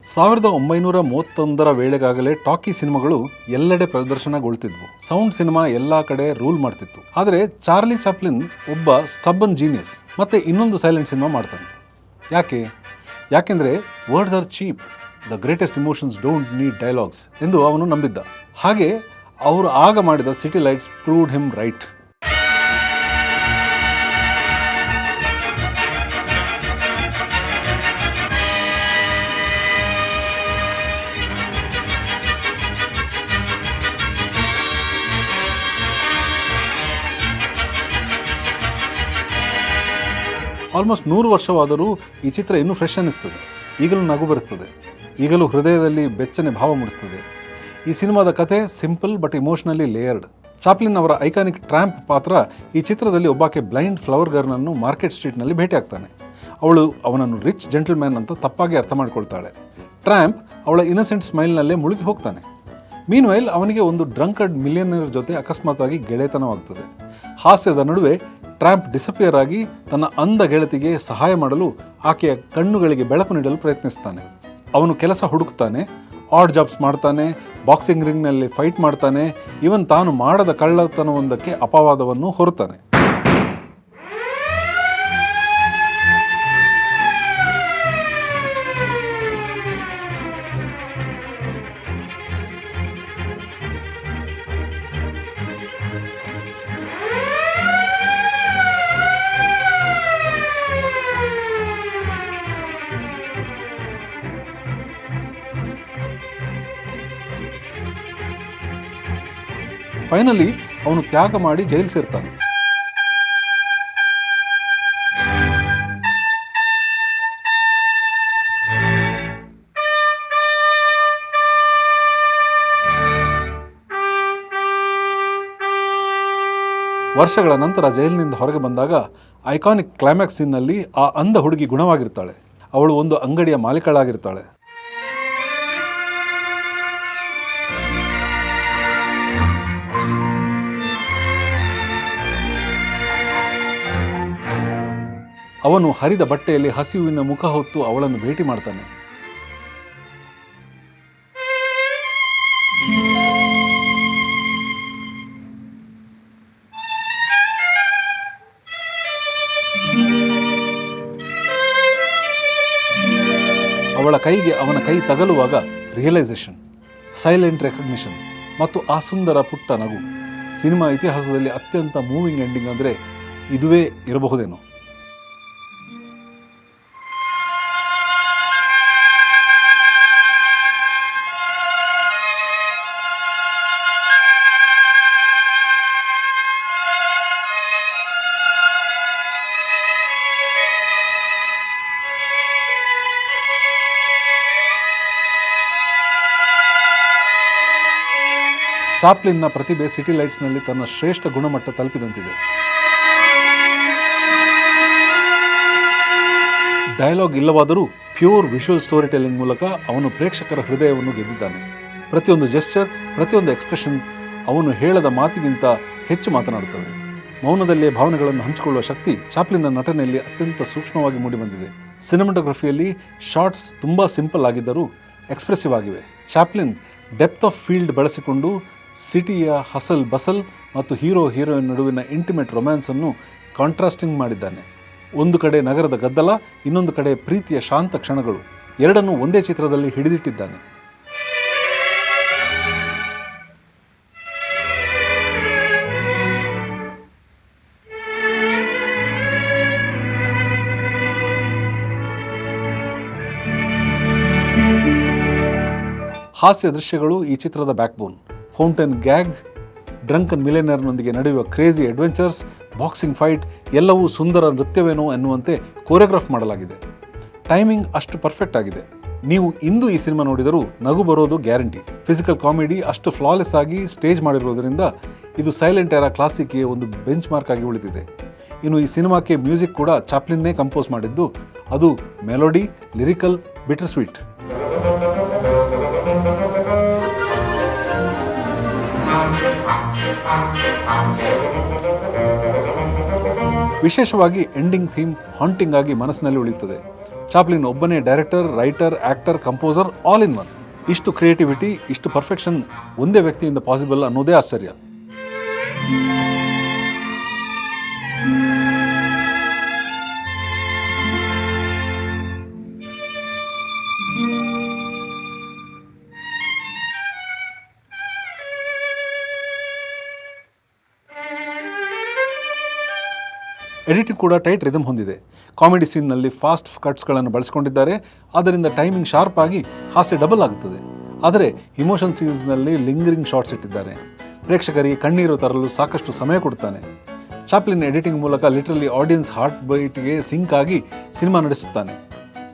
1931 ವೇಳೆಗಾಗಲೇ ಟಾಕಿ ಸಿನಿಮಾಗಳು ಎಲ್ಲೆಡೆ ಪ್ರದರ್ಶನಗೊಳ್ತಿದ್ವು. Sound cinema ಎಲ್ಲಾ ಕಡೆ ರೂಲ್ ಮಾಡ್ತಿತ್ತು. ಆದರೆ ಚಾರ್ಲಿ ಚಾಪ್ಲಿನ್ ಒಬ್ಬ ಸ್ಟಬ್ಬನ್ ಜೀನಿಯಸ್. ಮತ್ತೆ ಇನ್ನೊಂದು ಸೈಲೆಂಟ್ ಸಿನಿಮಾ ಮಾಡ್ತಾನೆ. ಯಾಕೆಂದ್ರೆ words are cheap, the greatest emotions don't need dialogues ಎಂದು ಅವನು ನಂಬಿದ್ದ. ಹಾಗೆ ಅವರು ಆಗ ಮಾಡಿದ city lights proved him right. Almost 100 ವರ್ಷವಾದರೂ ಈ ಚಿತ್ರ ಇನ್ನೂ ಫ್ರೆಶ್ ಅನ್ನಿಸ್ತದೆ. ಈಗಲೂ ನಗು ಬರೆಸ್ತದೆ, ಈಗಲೂ ಹೃದಯದಲ್ಲಿ ಬೆಚ್ಚನೆ ಭಾವ ಮೂಡಿಸ್ತದೆ. ಈ ಸಿನಿಮಾದ ಕಥೆ simple but emotionally layered. Chaplin ಅವರ ಐಕಾನಿಕ್ ಟ್ರ್ಯಾಂಪ್ ಪಾತ್ರ ಈ ಚಿತ್ರದಲ್ಲಿ ಒಬ್ಬಾಕೆ ಬ್ಲೈಂಡ್ ಫ್ಲವರ್ ಗರ್ನನ್ನು ಮಾರ್ಕೆಟ್ ಸ್ಟ್ರೀಟ್ನಲ್ಲಿ ಭೇಟಿಯಾಗ್ತಾನೆ. ಅವಳು ಅವನನ್ನು ರಿಚ್ ಜೆಂಟಲ್ಮ್ಯಾನ್ ಅಂತ ತಪ್ಪಾಗಿ ಅರ್ಥ ಮಾಡ್ಕೊಳ್ತಾಳೆ. ಟ್ರ್ಯಾಂಪ್ ಅವಳ ಇನ್ನಸೆಂಟ್ ಸ್ಮೈಲ್ನಲ್ಲೇ ಮುಳುಗಿ ಹೋಗ್ತಾನೆ. ಮೀನ್ವೈಲ್ ಅವನಿಗೆ ಒಂದು ಡ್ರಂಕರ್ಡ್ ಮಿಲಿಯನರ್ ಜೊತೆ ಅಕಸ್ಮಾತ್ತಾಗಿ ಗೆಳೆತನವಾಗ್ತದೆ. ಹಾಸ್ಯದ ನಡುವೆ ಟ್ರ್ಯಾಂಪ್ ಡಿಸಪಿಯರ್ ಆಗಿ ತನ್ನ ಅಂಧ ಗೆಳತಿಗೆ ಸಹಾಯ ಮಾಡಲು ಆಕೆಯ ಕಣ್ಣುಗಳಿಗೆ ಬೆಳಕು ನೀಡಲು ಪ್ರಯತ್ನಿಸ್ತಾನೆ. ಅವನು ಕೆಲಸ ಹುಡುಕ್ತಾನೆ, ಆಡ್ ಜಾಬ್ಸ್ ಮಾಡ್ತಾನೆ, ಬಾಕ್ಸಿಂಗ್ ರಿಂಗ್ನಲ್ಲಿ ಫೈಟ್ ಮಾಡ್ತಾನೆ, ಇವನ್ ತಾನು ಮಾಡದ ಕಳ್ಳತನವೊಂದಕ್ಕೆ ಅಪವಾದವನ್ನು ಹೊರುತ್ತಾನೆ. ಫೈನಲಿ ಅವನು ತ್ಯಾಗ ಮಾಡಿ ಜೈಲು ಸೇರ್ತಾನೆ. ವರ್ಷಗಳ ನಂತರ ಜೈಲಿನಿಂದ ಹೊರಗೆ ಬಂದಾಗ ಐಕಾನಿಕ್ ಕ್ಲೈಮ್ಯಾಕ್ಸ್ ಸೀನ್ನಲ್ಲಿ ಆ ಅಂಧ ಹುಡುಗಿ ಗುಣವಾಗಿರ್ತಾಳೆ. ಅವಳು ಒಂದು ಅಂಗಡಿಯ ಮಾಲೀಕಳಾಗಿರ್ತಾಳೆ. ಅವನು ಹರಿದ ಬಟ್ಟೆಯಲ್ಲಿ ಹಸಿವಿನ ಮುಖ ಹೊತ್ತು ಅವಳನ್ನು ಭೇಟಿ ಮಾಡ್ತಾನೆ. ಅವಳ ಕೈಗೆ ಅವನ ಕೈ ತಗಲುವಾಗ ರಿಯಲೈಸೇಷನ್, ಸೈಲೆಂಟ್ ರೆಕಗ್ನಿಷನ್ ಮತ್ತು ಆ ಸುಂದರ ಪುಟ್ಟ ನಗು. ಸಿನಿಮಾ ಇತಿಹಾಸದಲ್ಲಿ ಅತ್ಯಂತ ಮೂವಿಂಗ್ ಎಂಡಿಂಗ್ ಅಂದರೆ ಇದುವೇ ಇರಬಹುದೇನೋ. ಚಾಪ್ಲಿನ್ನ ಪ್ರತಿಭೆ ಸಿಟಿ ಲೈಟ್ಸ್ನಲ್ಲಿ ತನ್ನ ಶ್ರೇಷ್ಠ ಗುಣಮಟ್ಟ ತಲುಪಿದಂತಿದೆ. ಡೈಲಾಗ್ ಇಲ್ಲವಾದರೂ ಪ್ಯೂರ್ ವಿಷುವಲ್ ಸ್ಟೋರಿ ಟೆಲ್ಲಿಂಗ್ ಮೂಲಕ ಅವನು ಪ್ರೇಕ್ಷಕರ ಹೃದಯವನ್ನು ಗೆದ್ದಿದ್ದಾನೆ. ಪ್ರತಿಯೊಂದು ಜೆಸ್ಚರ್, ಪ್ರತಿಯೊಂದು ಎಕ್ಸ್ಪ್ರೆಷನ್ ಅವನು ಹೇಳದ ಮಾತಿಗಿಂತ ಹೆಚ್ಚು ಮಾತನಾಡುತ್ತವೆ. ಮೌನದಲ್ಲೇ ಭಾವನೆಗಳನ್ನು ಹಂಚಿಕೊಳ್ಳುವ ಶಕ್ತಿ ಚಾಪ್ಲಿನ್ನ ನಟನೆಯಲ್ಲಿ ಅತ್ಯಂತ ಸೂಕ್ಷ್ಮವಾಗಿ ಮೂಡಿಬಂದಿದೆ. ಸಿನಿಮಾಟೋಗ್ರಫಿಯಲ್ಲಿ ಶಾರ್ಟ್ಸ್ ತುಂಬ ಸಿಂಪಲ್ ಆಗಿದ್ದರೂ ಎಕ್ಸ್ಪ್ರೆಸಿವ್ ಆಗಿವೆ. ಚಾಪ್ಲಿನ್ ಡೆಪ್ತ್ ಆಫ್ ಫೀಲ್ಡ್ ಬಳಸಿಕೊಂಡು ಸಿಟಿಯ ಹಸಲ್ ಬಸಲ್ ಮತ್ತು ಹೀರೋಯಿನ್ ನಡುವಿನ ಇಂಟಿಮೇಟ್ ರೊಮ್ಯಾನ್ಸನ್ನು ಕಾಂಟ್ರಾಸ್ಟಿಂಗ್ ಮಾಡಿದ್ದಾನೆ. ಒಂದು ಕಡೆ ನಗರದ ಗದ್ದಲ, ಇನ್ನೊಂದು ಕಡೆ ಪ್ರೀತಿಯ ಶಾಂತ ಕ್ಷಣಗಳು, ಎರಡನ್ನೂ ಒಂದೇ ಚಿತ್ರದಲ್ಲಿ ಹಿಡಿದಿಟ್ಟಿದ್ದಾನೆ. ಹಾಸ್ಯ ದೃಶ್ಯಗಳು ಈ ಚಿತ್ರದ ಬ್ಯಾಕ್ಬೋನ್. ಫೌಂಟೇನ್ ಗ್ಯಾಗ್, ಡ್ರಂಕನ್ ಮಿಲಿಯನರ್ನೊಂದಿಗೆ ನಡೆಯುವ ಕ್ರೇಜಿ ಅಡ್ವೆಂಚರ್ಸ್, ಬಾಕ್ಸಿಂಗ್ ಫೈಟ್ ಎಲ್ಲವೂ ಸುಂದರ ನೃತ್ಯವೇನೋ ಎನ್ನುವಂತೆ ಕೋರಿಯೋಗ್ರಾಫ್ ಮಾಡಲಾಗಿದೆ. ಟೈಮಿಂಗ್ ಅಷ್ಟು ಪರ್ಫೆಕ್ಟ್ ಆಗಿದೆ. ನೀವು ಇಂದು ಈ ಸಿನಿಮಾ ನೋಡಿದರೂ ನಗು ಬರೋದು ಗ್ಯಾರಂಟಿ. ಫಿಸಿಕಲ್ ಕಾಮಿಡಿ ಅಷ್ಟು ಫ್ಲಾಲೆಸ್ ಆಗಿ ಸ್ಟೇಜ್ ಮಾಡಿರೋದ್ರಿಂದ ಇದು ಸೈಲೆಂಟ್ ಎರಾ ಕ್ಲಾಸಿಕ್ಗೆ ಒಂದು ಬೆಂಚ್ ಮಾರ್ಕ್ ಆಗಿ ಉಳಿದಿದೆ. ಇನ್ನು ಈ ಸಿನಿಮಾಕ್ಕೆ ಮ್ಯೂಸಿಕ್ ಕೂಡ ಚಾಪ್ಲಿನ್ನೇ ಕಂಪೋಸ್ ಮಾಡಿದ್ದು. ಅದು ಮೆಲೋಡಿ, ಲಿರಿಕಲ್, ಬಿಟರ್ ಸ್ವೀಟ್. ವಿಶೇಷವಾಗಿ ಎಂಡಿಂಗ್ ಥೀಮ್ ಹಾಂಟಿಂಗ್ ಆಗಿ ಮನಸ್ಸಿನಲ್ಲಿ ಉಳಿಯುತ್ತದೆ. ಚಾಪ್ಲಿನ್ ಒಬ್ಬನೇ director, writer, actor, composer, all in one. ಇಷ್ಟು ಕ್ರಿಯೇಟಿವಿಟಿ, ಇಷ್ಟು ಪರ್ಫೆಕ್ಷನ್ ಒಂದೇ ವ್ಯಕ್ತಿಯಿಂದ ಪಾಸಿಬಲ್ ಅನ್ನೋದೇ ಆಶ್ಚರ್ಯ. ಎಡಿಟಿಂಗ್ ಕೂಡ ಟೈಟ್ ರಿದಮ್ ಹೊಂದಿದೆ. ಕಾಮಿಡಿ ಸೀನ್ನಲ್ಲಿ ಫಾಸ್ಟ್ ಕಟ್ಸ್ಗಳನ್ನು ಬಳಸಿಕೊಂಡಿದ್ದಾರೆ. ಆದ್ದರಿಂದ ಟೈಮಿಂಗ್ ಶಾರ್ಪ್ ಆಗಿ ಹಾಸ್ಯ ಡಬಲ್ ಆಗುತ್ತದೆ. ಆದರೆ ಇಮೋಷನ್ ಸೀನ್ಸ್ನಲ್ಲಿ ಲಿಂಗರಿಂಗ್ ಶಾಟ್ಸ್ ಇಟ್ಟಿದ್ದಾರೆ. ಪ್ರೇಕ್ಷಕರಿಗೆ ಕಣ್ಣೀರು ತರಲು ಸಾಕಷ್ಟು ಸಮಯ ಕೊಡ್ತಾನೆ. ಚಾಪ್ಲಿನ್ ಎಡಿಟಿಂಗ್ ಮೂಲಕ ಲಿಟ್ರಲಿ ಆಡಿಯನ್ಸ್ ಹಾರ್ಟ್ ಬೈಟ್ಗೆ ಸಿಂಕ್ ಆಗಿ ಸಿನಿಮಾ ನಡೆಸುತ್ತಾನೆ.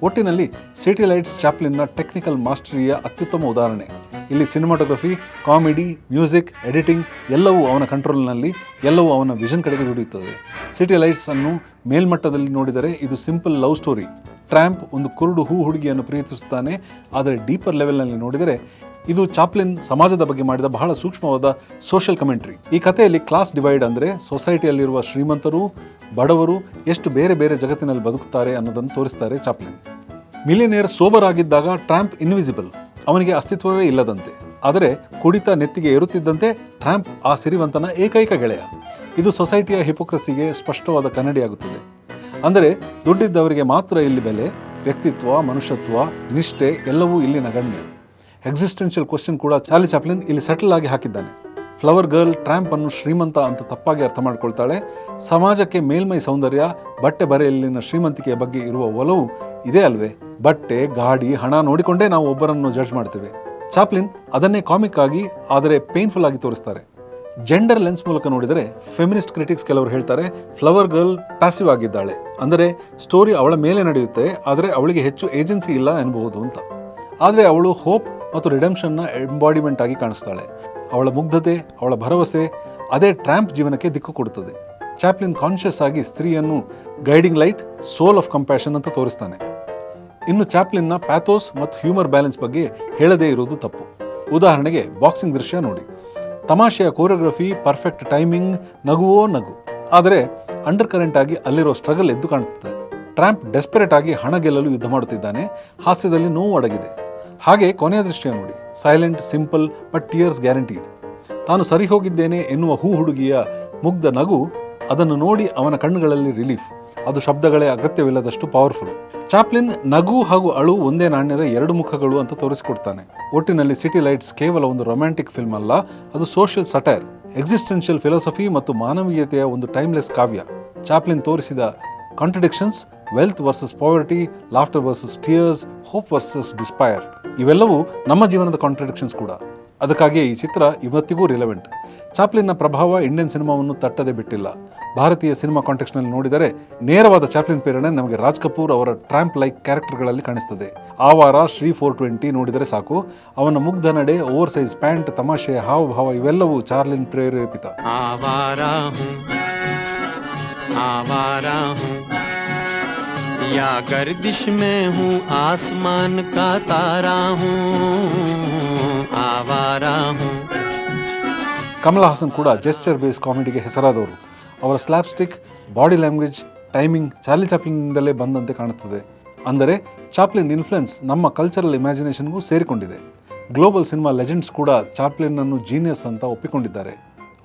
ಒಟ್ಟಿನಲ್ಲಿ ಸಿಟಿ ಲೈಟ್ಸ್ ಚಾಪ್ಲಿನ್ನ ಟೆಕ್ನಿಕಲ್ ಮಾಸ್ಟರಿಯ ಅತ್ಯುತ್ತಮ ಉದಾಹರಣೆ. ಇಲ್ಲಿ ಸಿನಿಮಾಟೋಗ್ರಫಿ, ಕಾಮಿಡಿ, ಮ್ಯೂಸಿಕ್, ಎಡಿಟಿಂಗ್ ಎಲ್ಲವೂ ಅವನ ಕಂಟ್ರೋಲ್ನಲ್ಲಿ, ಎಲ್ಲವೂ ಅವನ ವಿಷನ್ ಕಡೆಗೆ ದುಡಿಯುತ್ತದೆ. ಸಿಟಿ ಲೈಟ್ಸ್ ಅನ್ನು ಮೇಲ್ಮಟ್ಟದಲ್ಲಿ ನೋಡಿದರೆ ಇದು ಸಿಂಪಲ್ ಲವ್ ಸ್ಟೋರಿ. ಟ್ರ್ಯಾಂಪ್ ಒಂದು ಕುರುಡು ಹುಡುಗಿಯನ್ನು ಪ್ರೀತಿಸುತ್ತಾನೆ. ಆದರೆ ಡೀಪರ್ ಲೆವೆಲ್ನಲ್ಲಿ ನೋಡಿದರೆ ಇದು ಚಾಪ್ಲಿನ್ ಸಮಾಜದ ಬಗ್ಗೆ ಮಾಡಿದ ಬಹಳ ಸೂಕ್ಷ್ಮವಾದ ಸೋಷಿಯಲ್ ಕಮೆಂಟ್ರಿ. ಈ ಕಥೆಯಲ್ಲಿ ಕ್ಲಾಸ್ ಡಿವೈಡ್ ಅಂದರೆ ಸೊಸೈಟಿಯಲ್ಲಿರುವ ಶ್ರೀಮಂತರು, ಬಡವರು ಎಷ್ಟು ಬೇರೆ ಬೇರೆ ಜಗತ್ತಿನಲ್ಲಿ ಬದುಕುತ್ತಾರೆ ಅನ್ನೋದನ್ನು ತೋರಿಸ್ತಾರೆ ಚಾಪ್ಲಿನ್. ಮಿಲಿಯನೇರ್ ಸೋಬರ್ ಆಗಿದ್ದಾಗ ಟ್ರ್ಯಾಂಪ್ ಇನ್ವಿಸಿಬಲ್, ಅವನಿಗೆ ಅಸ್ತಿತ್ವವೇ ಇಲ್ಲದಂತೆ. ಆದರೆ ಕುಡಿತ ನೆತ್ತಿಗೆ ಏರುತ್ತಿದ್ದಂತೆ ಟ್ರ್ಯಾಂಪ್ ಆ ಸಿರಿವಂತನ ಏಕೈಕ ಗೆಳೆಯ. ಇದು ಸೊಸೈಟಿಯ ಹಿಪೋಕ್ರಸಿಗೆ ಸ್ಪಷ್ಟವಾದ ಕನ್ನಡಿಯಾಗುತ್ತದೆ. ಅಂದರೆ ದುಡ್ಡಿದ್ದವರಿಗೆ ಮಾತ್ರ ಇಲ್ಲಿ ಬೆಲೆ, ವ್ಯಕ್ತಿತ್ವ, ಮನುಷ್ಯತ್ವ, ನಿಷ್ಠೆ ಎಲ್ಲವೂ ಇಲ್ಲಿ ನಗಣ್ಯ. ಎಕ್ಸಿಸ್ಟೆನ್ಷಿಯಲ್ ಕ್ವಶನ್ ಕೂಡ ಚಾರ್ಲಿ ಚಾಪ್ಲಿನ್ ಇಲ್ಲಿ ಸೆಟಲ್ ಆಗಿ ಹಾಕಿದ್ದಾನೆ. ಫ್ಲವರ್ ಗರ್ಲ್ ಟ್ರ್ಯಾಂಪ್ ಅನ್ನು ಶ್ರೀಮಂತ ಅಂತ ತಪ್ಪಾಗಿ ಅರ್ಥ ಮಾಡ್ಕೊಳ್ತಾಳೆ. ಸಮಾಜಕ್ಕೆ ಮೇಲ್ಮೈ ಸೌಂದರ್ಯ, ಬಟ್ಟೆ ಬರೆಯಲ್ಲಿನ ಶ್ರೀಮಂತಿಕೆಯ ಬಗ್ಗೆ ಇರುವ ಒಲವು ಇದೇ ಅಲ್ವೇ? ಬಟ್ಟೆ, ಗಾಡಿ, ಹಣ ನೋಡಿಕೊಂಡೇ ನಾವು ಒಬ್ಬರನ್ನು ಜಡ್ಜ್ ಮಾಡ್ತೇವೆ. ಚಾಪ್ಲಿನ್ ಅದನ್ನೇ ಕಾಮಿಕ್ ಆಗಿ, ಆದರೆ ಪೇನ್ಫುಲ್ ಆಗಿ ತೋರಿಸ್ತಾರೆ. ಜೆಂಡರ್ ಲೆನ್ಸ್ ಮೂಲಕ ನೋಡಿದರೆ ಫೆಮಿನಿಸ್ಟ್ ಕ್ರಿಟಿಕ್ಸ್ ಕೆಲವರು ಹೇಳ್ತಾರೆ ಫ್ಲವರ್ ಗರ್ಲ್ ಪ್ಯಾಸಿವ್ ಆಗಿದ್ದಾಳೆ, ಅಂದರೆ ಸ್ಟೋರಿ ಅವಳ ಮೇಲೆ ನಡೆಯುತ್ತೆ, ಆದರೆ ಅವಳಿಗೆ ಹೆಚ್ಚು ಏಜೆನ್ಸಿ ಇಲ್ಲ ಎನ್ನಬಹುದು ಅಂತ. ಆದರೆ ಅವಳು ಹೋಪ್ ಮತ್ತು ರಿಡೆಂಪ್ಷನ್ನ ಎಂಬಾಡಿಮೆಂಟ್ ಆಗಿ ಕಾಣಿಸ್ತಾಳೆ. ಅವಳ ಮುಗ್ಧತೆ, ಅವಳ ಭರವಸೆ ಅದೇ ಟ್ರ್ಯಾಂಪ್ ಜೀವನಕ್ಕೆ ದಿಕ್ಕು ಕೊಡುತ್ತದೆ. ಚಾಪ್ಲಿನ್ ಕಾನ್ಷಿಯಸ್ ಆಗಿ ಸ್ತ್ರೀಯನ್ನು guiding light, soul of compassion ಅಂತ ತೋರಿಸ್ತಾನೆ. ಇನ್ನು ಚಾಪ್ಲಿನ್ನ ಪ್ಯಾಥೋಸ್ ಮತ್ತು ಹ್ಯೂಮರ್ ಬ್ಯಾಲೆನ್ಸ್ ಬಗ್ಗೆ ಹೇಳದೇ ಇರುವುದು ತಪ್ಪು. ಉದಾಹರಣೆಗೆ ಬಾಕ್ಸಿಂಗ್ ದೃಶ್ಯ ನೋಡಿ. ತಮಾಷೆಯ ಕೋರಿಯೋಗ್ರಫಿ, ಪರ್ಫೆಕ್ಟ್ ಟೈಮಿಂಗ್, ನಗುವೋ ನಗು. ಆದರೆ ಅಂಡರ್ ಕರೆಂಟ್ ಆಗಿ ಅಲ್ಲಿರೋ ಸ್ಟ್ರಗಲ್ ಎದ್ದು ಕಾಣುತ್ತದೆ. ಟ್ರ್ಯಾಂಪ್ ಡೆಸ್ಪರೇಟ್ ಆಗಿ ಹಣ ಗೆಲ್ಲಲು ಯುದ್ಧ ಮಾಡುತ್ತಿದ್ದಾನೆ. ಹಾಸ್ಯದಲ್ಲಿ ನೋವು ಅಡಗಿದೆ. ಹಾಗೆ ಕೊನೆಯ ದೃಶ್ಯ ನೋಡಿ. Silent, simple, but tears guaranteed. ತಾನು ಸರಿ ಹೋಗಿದ್ದೇನೆ ಎನ್ನುವ ಹುಡುಗಿಯ ಮುಗ್ಧ ನಗು, ಅದನ್ನು ನೋಡಿ ಅವನ ಕಣ್ಣುಗಳಲ್ಲಿ ರಿಲೀಫ್. ಅದು ಶಬ್ದಗಳೇ ಅಗತ್ಯವಿಲ್ಲದಷ್ಟು ಪವರ್ಫುಲ್. ಚಾಪ್ಲಿನ್ ನಗು ಹಾಗೂ ಅಳು ಒಂದೇ ನಾಣ್ಯದ ಎರಡು ಮುಖಗಳು ಅಂತ ತೋರಿಸಿಕೊಡ್ತಾನೆ. ಒಟ್ಟಿನಲ್ಲಿ ಸಿಟಿ ಲೈಟ್ಸ್ ಕೇವಲ ಒಂದು ರೊಮ್ಯಾಂಟಿಕ್ ಫಿಲ್ಮ್ ಅಲ್ಲ, ಅದು ಸೋಷಿಯಲ್ ಸಟೈರ್, ಎಕ್ಸಿಸ್ಟೆನ್ಷಿಯಲ್ ಫಿಲಾಸಫಿ ಮತ್ತು ಮಾನವೀಯತೆಯ ಒಂದು ಟೈಮ್ಲೆಸ್ ಕಾವ್ಯ. ಚಾಪ್ಲಿನ್ ತೋರಿಸಿದ contradictions, wealth versus poverty, laughter versus tears, hope versus despair, ಇವೆಲ್ಲವೂ ನಮ್ಮ ಜೀವನದ ಕಾಂಟ್ರಡಿಕ್ಷನ್ಸ್ ಕೂಡ. ಅದಕ್ಕಾಗಿಯೇ ಈ ಚಿತ್ರ ಇವತ್ತಿಗೂ ರಿಲೆವೆಂಟ್. ಚಾಪ್ಲಿನ್ನ ಪ್ರಭಾವ ಇಂಡಿಯನ್ ಸಿನಿಮಾವನ್ನು ತಟ್ಟದೆ ಬಿಟ್ಟಿಲ್ಲ. ಭಾರತೀಯ ಸಿನಿಮಾ ಕಾಂಟೆಕ್ಸ್ಟ್ನಲ್ಲಿ ನೋಡಿದರೆ ನೇರವಾದ ಚಾಪ್ಲಿನ್ ಪ್ರೇರಣೆ ನಮಗೆ ರಾಜ್ ಕಪೂರ್ ಅವರ ಟ್ರ್ಯಾಂಪ್ ಲೈಕ್ ಕ್ಯಾರೆಕ್ಟರ್ಗಳಲ್ಲಿ ಕಾಣಿಸ್ತದೆ. ಆ ವಾರ ಶ್ರೀ 420 ನೋಡಿದರೆ ಸಾಕು. ಅವನ ಮುಗ್ಧ ನಡೆ, ಓವರ್ ಸೈಜ್ ಪ್ಯಾಂಟ್, ತಮಾಷೆ, ಹಾವಭಾವ ಇವೆಲ್ಲವೂ ಚಾರ್ಲಿನ್ ಪ್ರೇರೇಪಿತ. या गर्दिश में हूँ आसमान का तारा हूँ आवारा हूँ. ಕಮಲ್ ಹಾಸನ್ ಕೂಡ ಜೆಸ್ಚರ್ ಬೇಸ್ ಕಾಮಿಡಿಗೆ ಹೆಸರಾದವರು. ಅವರ slapstick, body language, timing Charlie ಚಾಪ್ಲಿನ್ನಿಂದಲೇ ಬಂದಂತೆ ಕಾಣುತ್ತದೆ. ಅಂದರೆ ಚಾಪ್ಲಿನ್ ಇನ್ಫ್ಲುಯೆನ್ಸ್ ನಮ್ಮ ಕಲ್ಚರಲ್ ಇಮ್ಯಾಜಿನೇಷನ್ಗೂ ಸೇರಿಕೊಂಡಿದೆ. ಗ್ಲೋಬಲ್ ಸಿನಿಮಾ ಲೆಜೆಂಡ್ಸ್ ಕೂಡ ಚಾಪ್ಲಿನ್ನನ್ನು ಜೀನಿಯಸ್ ಅಂತ ಒಪ್ಪಿಕೊಂಡಿದ್ದಾರೆ.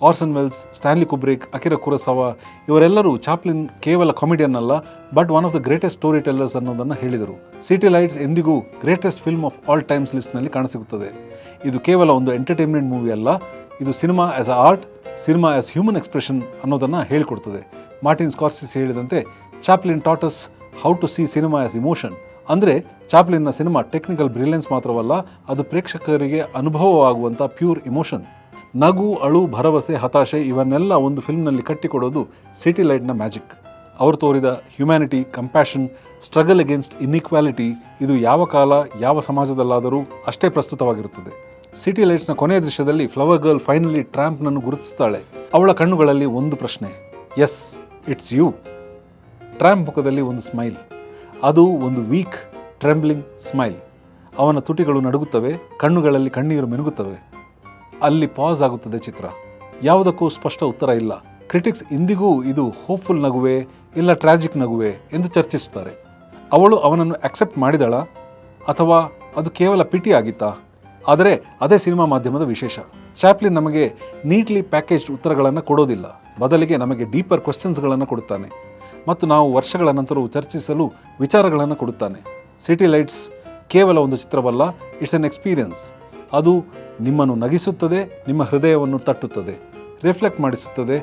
Orson Welles, Stanley Kubrick, Akira Kurosawa ಇವರೆಲ್ಲರೂ ಚಾಪ್ಲಿನ್ ಕೇವಲ ಕಾಮಿಡಿಯನ್ ಅಲ್ಲ, but one of the greatest storytellers ಅನ್ನೋದನ್ನು ಹೇಳಿದರು. ಸಿಟಿ ಲೈಟ್ಸ್ ಎಂದಿಗೂ greatest film of all times ಲಿಸ್ಟ್ನಲ್ಲಿ ಕಾಣಸಿಗುತ್ತದೆ. ಇದು ಕೇವಲ ಒಂದು ಎಂಟರ್ಟೈನ್ಮೆಂಟ್ ಮೂವಿ ಅಲ್ಲ, ಇದು cinema as a art, cinema as human expression ಅನ್ನೋದನ್ನು ಹೇಳಿಕೊಡ್ತದೆ. ಮಾರ್ಟಿನ್ ಸ್ಕಾರ್ಸೆಸಿ ಹೇಳಿದಂತೆ Chaplin taught us how to see cinema as emotion. ಅಂದರೆ ಚಾಪ್ಲಿನ್ನ ಸಿನಿಮಾ ಟೆಕ್ನಿಕಲ್ ಬ್ರಿಲಿಯನ್ಸ್ ಮಾತ್ರವಲ್ಲ, ಅದು ಪ್ರೇಕ್ಷಕರಿಗೆ ಅನುಭವವಾಗುವಂಥ ಪ್ಯೂರ್ ಇಮೋಷನ್. ನಗು, ಅಳು, ಭರವಸೆ, ಹತಾಶೆ ಇವನ್ನೆಲ್ಲ ಒಂದು ಫಿಲ್ಮ್ನಲ್ಲಿ ಕಟ್ಟಿಕೊಡೋದು ಸಿಟಿ ಲೈಟ್ನ ಮ್ಯಾಜಿಕ್. ಅವರು ತೋರಿದ humanity, compassion, struggle against inequality ಇದು ಯಾವ ಕಾಲ, ಯಾವ ಸಮಾಜದಲ್ಲಾದರೂ ಅಷ್ಟೇ ಪ್ರಸ್ತುತವಾಗಿರುತ್ತದೆ. ಸಿಟಿ ಲೈಟ್ಸ್ನ ಕೊನೆಯ ದೃಶ್ಯದಲ್ಲಿ ಫ್ಲವರ್ ಗರ್ಲ್ ಫೈನಲಿ ಟ್ರ್ಯಾಂಪ್ನನ್ನು ಗುರುತಿಸ್ತಾಳೆ. ಅವಳ ಕಣ್ಣುಗಳಲ್ಲಿ ಒಂದು ಪ್ರಶ್ನೆ, ಎಸ್ ಇಟ್ಸ್ ಯು. ಟ್ರ್ಯಾಂಪ್ ಮುಖದಲ್ಲಿ ಒಂದು ಸ್ಮೈಲ್, ಅದು ಒಂದು ವೀಕ್ ಟ್ರೆಂಬ್ಲಿಂಗ್ ಸ್ಮೈಲ್. ಅವನ ತುಟಿಗಳು ನಡುಗುತ್ತವೆ, ಕಣ್ಣುಗಳಲ್ಲಿ ಕಣ್ಣೀರು ಮಿನುಗುತ್ತವೆ. ಅಲ್ಲಿ ಪಾಸ್ ಆಗುತ್ತದೆ ಚಿತ್ರ. ಯಾವುದಕ್ಕೂ ಸ್ಪಷ್ಟ ಉತ್ತರ ಇಲ್ಲ. ಕ್ರಿಟಿಕ್ಸ್ ಇಂದಿಗೂ ಇದು ಹೋಪ್ಫುಲ್ ನಗುವೆ ಇಲ್ಲ ಟ್ರಾಜಿಕ್ ನಗುವೆ ಎಂದು ಚರ್ಚಿಸುತ್ತಾರೆ. ಅವಳು ಅವನನ್ನು ಅಕ್ಸೆಪ್ಟ್ ಮಾಡಿದಳ ಅಥವಾ ಅದು ಕೇವಲ ಪಿಟಿ ಆಗಿತ್ತಾ? ಆದರೆ ಅದೇ ಸಿನಿಮಾ ಮಾಧ್ಯಮದ ವಿಶೇಷ. ಚಾಪ್ಲಿನ್ ನಮಗೆ ನೀಟ್ಲಿ ಪ್ಯಾಕೇಜ್ಡ್ ಉತ್ತರಗಳನ್ನು ಕೊಡೋದಿಲ್ಲ, ಬದಲಿಗೆ ನಮಗೆ ಡೀಪರ್ ಕ್ವೆಶ್ಚನ್ಸ್ಗಳನ್ನು ಕೊಡುತ್ತಾನೆ ಮತ್ತು ನಾವು ವರ್ಷಗಳ ನಂತರವೂ ಚರ್ಚಿಸಲು ವಿಚಾರಗಳನ್ನು ಕೊಡುತ್ತಾನೆ. ಸಿಟಿ ಲೈಟ್ಸ್ ಕೇವಲ ಒಂದು ಚಿತ್ರವಲ್ಲ, ಇಟ್ಸ್ ಎನ್ ಎಕ್ಸ್ಪೀರಿಯನ್ಸ್. ಅದು ನಿಮ್ಮನ್ನು ನಗಿಸುತ್ತದೆ, ನಿಮ್ಮ ಹೃದಯವನ್ನು ತಟ್ಟುತ್ತದೆ, ರಿಫ್ಲೆಕ್ಟ್ ಮಾಡಿಸುತ್ತದೆ.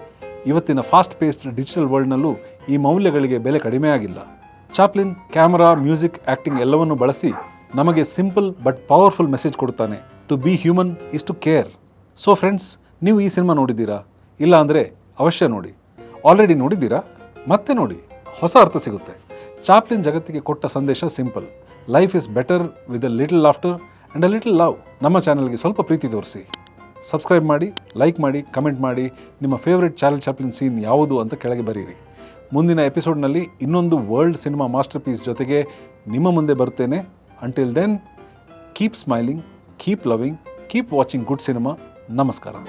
ಇವತ್ತಿನ ಫಾಸ್ಟ್ ಪೇಸ್ಡ್ ಡಿಜಿಟಲ್ ವರ್ಲ್ಡ್ನಲ್ಲೂ ಈ ಮೌಲ್ಯಗಳಿಗೆ ಬೆಲೆ ಕಡಿಮೆಯಾಗಿಲ್ಲ. ಚಾಪ್ಲಿನ್ ಕ್ಯಾಮರಾ, ಮ್ಯೂಸಿಕ್, ಆ್ಯಕ್ಟಿಂಗ್ ಎಲ್ಲವನ್ನೂ ಬಳಸಿ ನಮಗೆ ಸಿಂಪಲ್ ಬಟ್ ಪವರ್ಫುಲ್ ಮೆಸೇಜ್ ಕೊಡ್ತಾನೆ. To be human is to care. So friends, ನೀವು ಈ ಸಿನಿಮಾ ನೋಡಿದ್ದೀರಾ? ಇಲ್ಲ ಅಂದರೆ ಅವಶ್ಯ ನೋಡಿ. ಆಲ್ರೆಡಿ ನೋಡಿದ್ದೀರಾ? ಮತ್ತೆ ನೋಡಿ, ಹೊಸ ಅರ್ಥ ಸಿಗುತ್ತೆ. ಚಾಪ್ಲಿನ್ ಜಗತ್ತಿಗೆ ಕೊಟ್ಟ ಸಂದೇಶ simple: life is better with a little laughter and a little love. ನಮ್ಮ ಚಾನಲ್ಗೆ ಸ್ವಲ್ಪ ಪ್ರೀತಿ ತೋರಿಸಿ. ಸಬ್ಸ್ಕ್ರೈಬ್ ಮಾಡಿ, ಲೈಕ್ ಮಾಡಿ, ಕಮೆಂಟ್ ಮಾಡಿ. ನಿಮ್ಮ ಫೇವ್ರೆಟ್ ಚಾರ್ಲಿ ಚಾಪ್ಲಿನ್ ಸೀನ್ ಯಾವುದು ಅಂತ ಕೆಳಗೆ ಬರೀರಿ. ಮುಂದಿನ ಎಪಿಸೋಡ್ನಲ್ಲಿ ಇನ್ನೊಂದು ವರ್ಲ್ಡ್ ಸಿನಿಮಾ ಮಾಸ್ಟರ್ ಪೀಸ್ ಜೊತೆಗೆ ನಿಮ್ಮ ಮುಂದೆ ಬರುತ್ತೇನೆ. Until then, keep smiling, keep loving, keep watching good cinema. Namaskara.